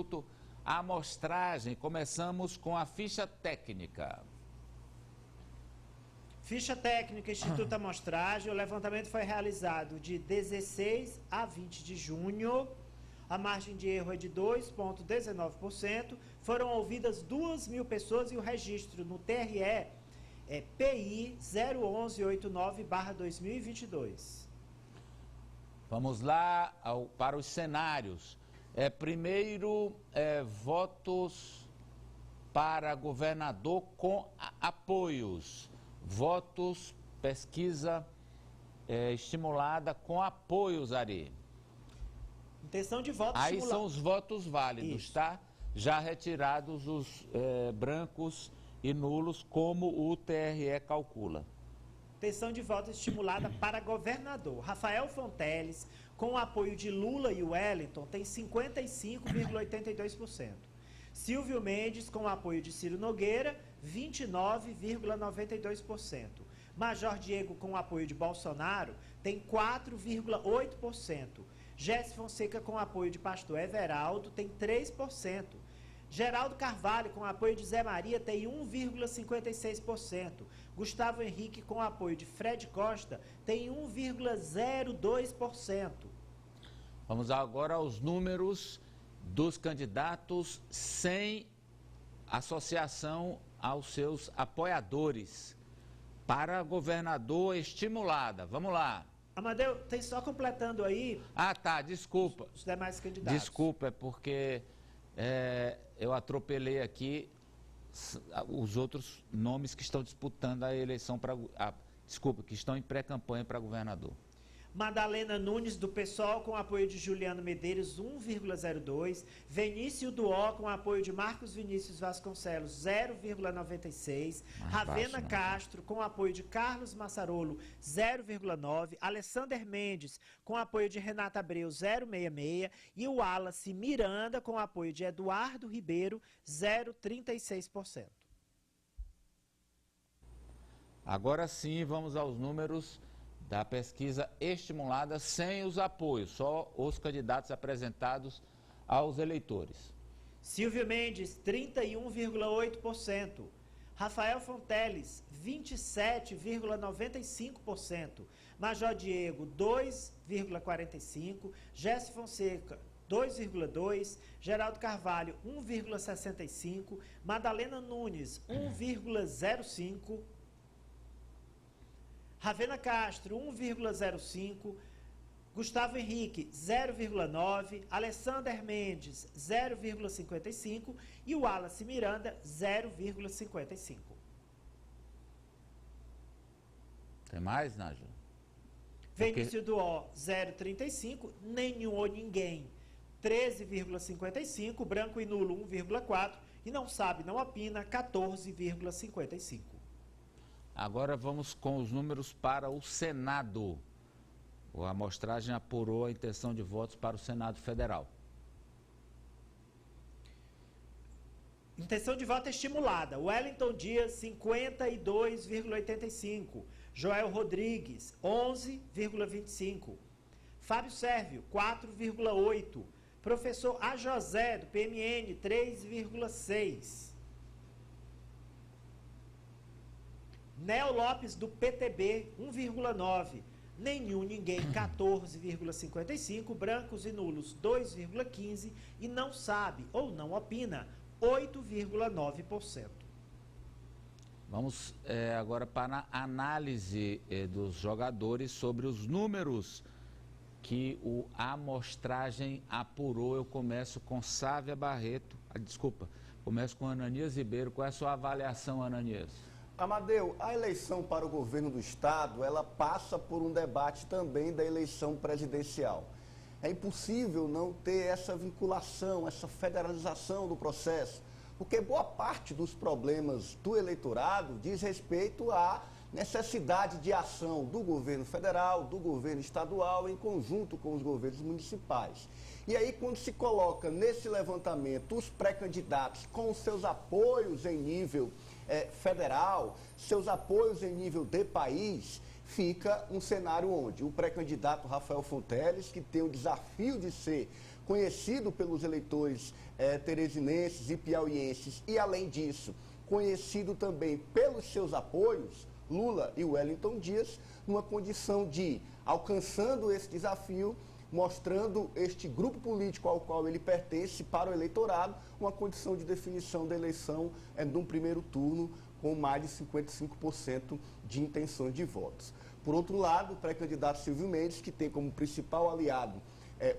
Instituto Amostragem. Começamos com a ficha técnica. Ficha técnica, Instituto Amostragem. O levantamento foi realizado de 16 a 20 de junho. A margem de erro é de 2,19%. Foram ouvidas 2.000 pessoas e o registro no TRE é PI 01189/2022. Vamos lá para os cenários. Primeiro, votos para governador com apoios. Votos, pesquisa estimulada com apoios, Ari. Intenção de voto Aí estimulada. são os votos válidos, Isso. tá? Já retirados os brancos e nulos, como o TRE calcula. Intenção de voto estimulada para governador. Rafael Fonteles, com o apoio de Lula e Wellington, tem 55,82%. Silvio Mendes, com o apoio de Ciro Nogueira, 29,92%. Major Diego, com o apoio de Bolsonaro, tem 4,8%. Jéssica Fonseca, com o apoio de Pastor Everaldo, tem 3%. Geraldo Carvalho, com o apoio de Zé Maria, tem 1,56%. Gustavo Henrique, com o apoio de Fred Costa, tem 1,02%. Vamos agora aos números dos candidatos sem associação aos seus apoiadores. Para governador estimulada. Vamos lá. Amadeu, tem só completando aí... Ah, tá, desculpa. Os demais candidatos. Desculpa, é porque eu atropelei aqui os outros nomes que estão disputando a eleição para... desculpa, que estão em pré-campanha para governador. Madalena Nunes, do PSOL, com apoio de Juliano Medeiros, 1,02%. Vinícius Duó, com apoio de Marcos Vinícius Vasconcelos, 0,96%. Ravena Castro, com apoio de Carlos Massarolo, 0,9%. Alessander Mendes, com apoio de Renata Abreu, 0,66%. E o Wallace Miranda, com apoio de Eduardo Ribeiro, 0,36%. Agora sim, vamos aos números da pesquisa estimulada sem os apoios, só os candidatos apresentados aos eleitores. Silvio Mendes, 31,8%. Rafael Fonteles, 27,95%. Major Diego, 2,45%. Jéssica Fonseca, 2,2%. Geraldo Carvalho, 1,65%. Madalena Nunes, 1,05%. Ravena Castro, 1,05%, Gustavo Henrique, 0,9%, Alessander Mendes, 0,55% e o Wallace Miranda, 0,55%. Tem mais, Nájila? Vinícius Duó, 0,35%, nenhum ou ninguém, 13,55%, branco e nulo, 1,4% e não sabe, não opina, 14,55%. Agora vamos com os números para o Senado. A amostragem apurou a intenção de votos para o Senado Federal. Intenção de voto estimulada. Wellington Dias, 52,85%. Joel Rodrigues, 11,25%. Fábio Sérvio, 4,8%. Professor A. José, do PMN, 3,6%. Neo Lopes, do PTB, 1,9%. Nenhum, ninguém, 14,55%. Brancos e nulos, 2,15%. E não sabe ou não opina, 8,9%. Vamos agora para a análise dos jogadores sobre os números que o Amostragem apurou. Eu começo com Sávia Barreto. Começo com Ananias Ribeiro. Qual é a sua avaliação, Ananias? Amadeu, a eleição para o governo do Estado, ela passa por um debate também da eleição presidencial. É impossível não ter essa vinculação, essa federalização do processo, porque boa parte dos problemas do eleitorado diz respeito à necessidade de ação do governo federal, do governo estadual, em conjunto com os governos municipais. E aí, quando se coloca nesse levantamento os pré-candidatos com os seus apoios em nível federal, seus apoios em nível de país, fica um cenário onde o pré-candidato Rafael Fonteles, que tem o desafio de ser conhecido pelos eleitores teresinenses e piauienses, e além disso, conhecido também pelos seus apoios, Lula e Wellington Dias, numa condição de, alcançando esse desafio, mostrando este grupo político ao qual ele pertence para o eleitorado, uma condição de definição da eleição num primeiro turno com mais de 55% de intenções de votos. Por outro lado, o pré-candidato Silvio Mendes, que tem como principal aliado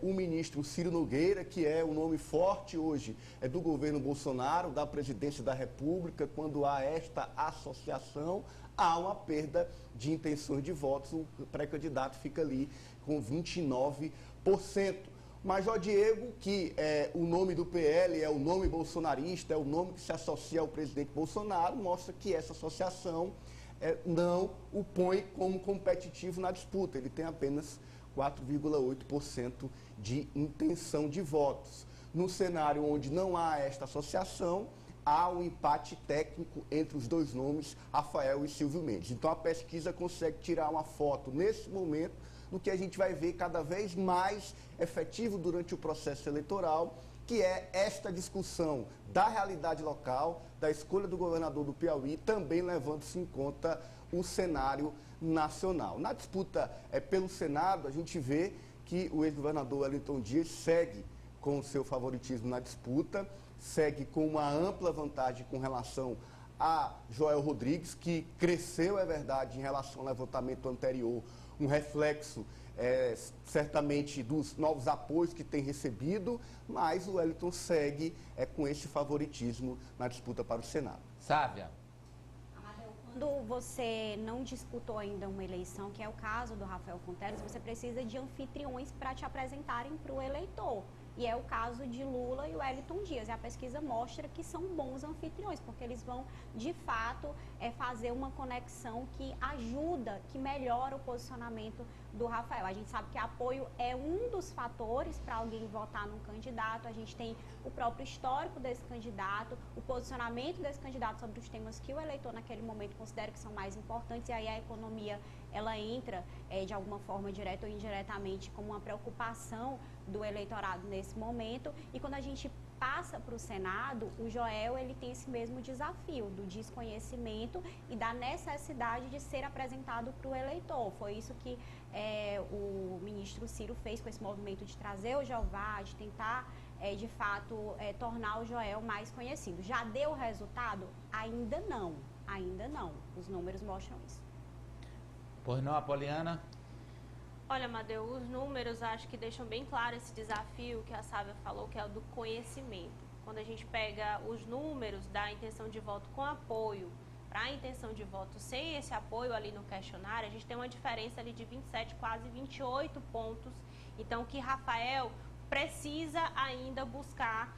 o ministro Ciro Nogueira, que é um nome forte hoje do governo Bolsonaro, da presidência da República. Quando há esta associação, há uma perda de intenções de votos, o pré-candidato fica ali com 29%. Major Diego, que o nome do PL é o nome bolsonarista, é o nome que se associa ao presidente Bolsonaro, mostra que essa associação não o põe como competitivo na disputa. Ele tem apenas 4,8% de intenção de votos. No cenário onde não há esta associação, há um empate técnico entre os dois nomes, Rafael e Silvio Mendes. Então a pesquisa consegue tirar uma foto, nesse momento, do que a gente vai ver cada vez mais efetivo durante o processo eleitoral, que é esta discussão da realidade local, da escolha do governador do Piauí, também levando-se em conta o cenário nacional. Na disputa pelo Senado, a gente vê que o ex-governador Wellington Dias segue com o seu favoritismo na disputa, segue com uma ampla vantagem com relação a Joel Rodrigues, que cresceu, é verdade, em relação ao levantamento anterior, um reflexo certamente dos novos apoios que tem recebido, mas o Wellington segue com esse favoritismo na disputa para o Senado. Sávia. Quando você não disputou ainda uma eleição, que é o caso do Rafael Fonteles, você precisa de anfitriões para te apresentarem para o eleitor. E é o caso de Lula e Wellington Dias. E a pesquisa mostra que são bons anfitriões, porque eles vão, de fato, fazer uma conexão que ajuda, que melhora o posicionamento do Rafael. A gente sabe que apoio é um dos fatores para alguém votar num candidato. A gente tem o próprio histórico desse candidato, o posicionamento desse candidato sobre os temas que o eleitor naquele momento considera que são mais importantes. E aí a economia, ela entra de alguma forma, direta ou indiretamente, como uma preocupação do eleitorado nesse momento. E quando a gente passa para o Senado, o Joel ele tem esse mesmo desafio do desconhecimento e da necessidade de ser apresentado para o eleitor. Foi isso que o ministro Ciro fez com esse movimento de trazer o Jeová, de tentar, de fato, tornar o Joel mais conhecido. Já deu resultado? Ainda não, ainda não. Os números mostram isso. Pois não, Apoliana? Olha, Amadeu, os números acho que deixam bem claro esse desafio que a Sávia falou, que é o do conhecimento. Quando a gente pega os números da intenção de voto com apoio para a intenção de voto sem esse apoio ali no questionário, a gente tem uma diferença ali de 27, quase 28 pontos. Então, que Rafael precisa ainda buscar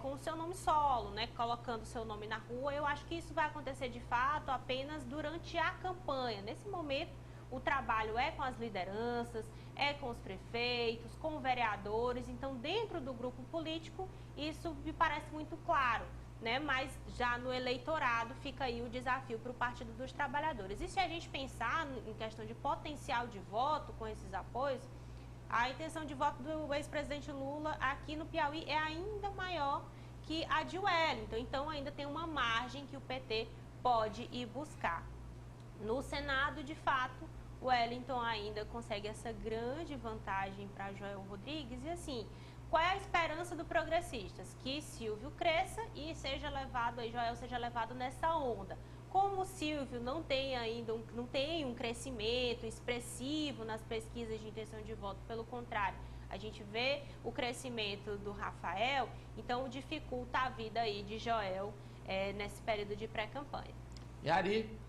com o seu nome solo, né, colocando o seu nome na rua. Eu acho que isso vai acontecer de fato apenas durante a campanha. Nesse momento, o trabalho é com as lideranças, é com os prefeitos, com vereadores. Então, dentro do grupo político, isso me parece muito claro, né? Mas já no eleitorado fica aí o desafio para o Partido dos Trabalhadores. E se a gente pensar em questão de potencial de voto com esses apoios, a intenção de voto do ex-presidente Lula aqui no Piauí é ainda maior que a de Wellington. Então, ainda tem uma margem que o PT pode ir buscar. No Senado, de fato, o Wellington ainda consegue essa grande vantagem para Joel Rodrigues. E assim, qual é a esperança do Progressistas? Que Silvio cresça e seja levado, Joel seja levado nessa onda. Como o Silvio não tem ainda não tem um crescimento expressivo nas pesquisas de intenção de voto, pelo contrário, a gente vê o crescimento do Rafael, então dificulta a vida aí de Joel nesse período de pré-campanha. Yari?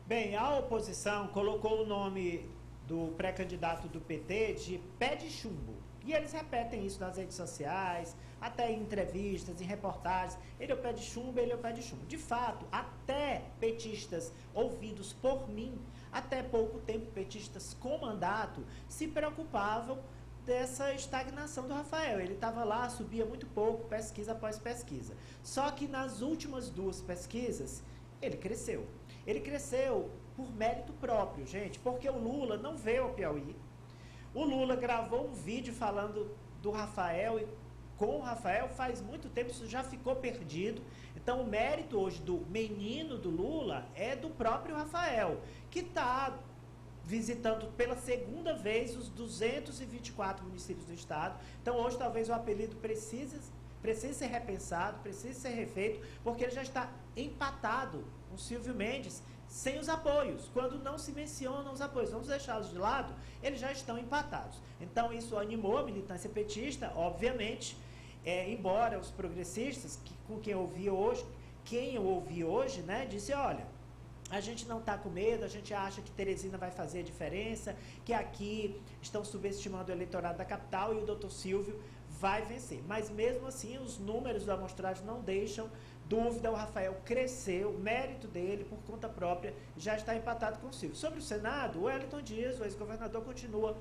Bem, a oposição colocou o nome do pré-candidato do PT de pé de chumbo. E eles repetem isso nas redes sociais, até em entrevistas, em reportagens. Ele é o pé de chumbo, ele é o pé de chumbo. De fato, até petistas ouvidos por mim, até pouco tempo, petistas com mandato, se preocupavam dessa estagnação do Rafael. Ele estava lá, subia muito pouco, pesquisa após pesquisa. Só que nas últimas duas pesquisas, ele cresceu. Ele cresceu por mérito próprio, gente, porque o Lula não veio ao Piauí. O Lula gravou um vídeo falando do Rafael e com o Rafael faz muito tempo, isso já ficou perdido. Então, o mérito hoje do menino do Lula é do próprio Rafael, que está visitando pela segunda vez os 224 municípios do estado. Então, hoje, talvez o apelido precise ser repensado, precise ser refeito, porque ele já está empatado com Silvio Mendes, sem os apoios. Quando não se mencionam os apoios, vamos deixá-los de lado, eles já estão empatados. Então, isso animou a militância petista, obviamente, embora os progressistas, com quem eu ouvi hoje, né, disse, olha, a gente não está com medo, a gente acha que Teresina vai fazer a diferença, que aqui estão subestimando o eleitorado da capital e o doutor Silvio vai vencer. Mas mesmo assim, os números da amostragem não deixam dúvida, o Rafael cresceu, o mérito dele, por conta própria, já está empatado com o Silvio. Sobre o Senado, o Wellington Dias, o ex-governador, continua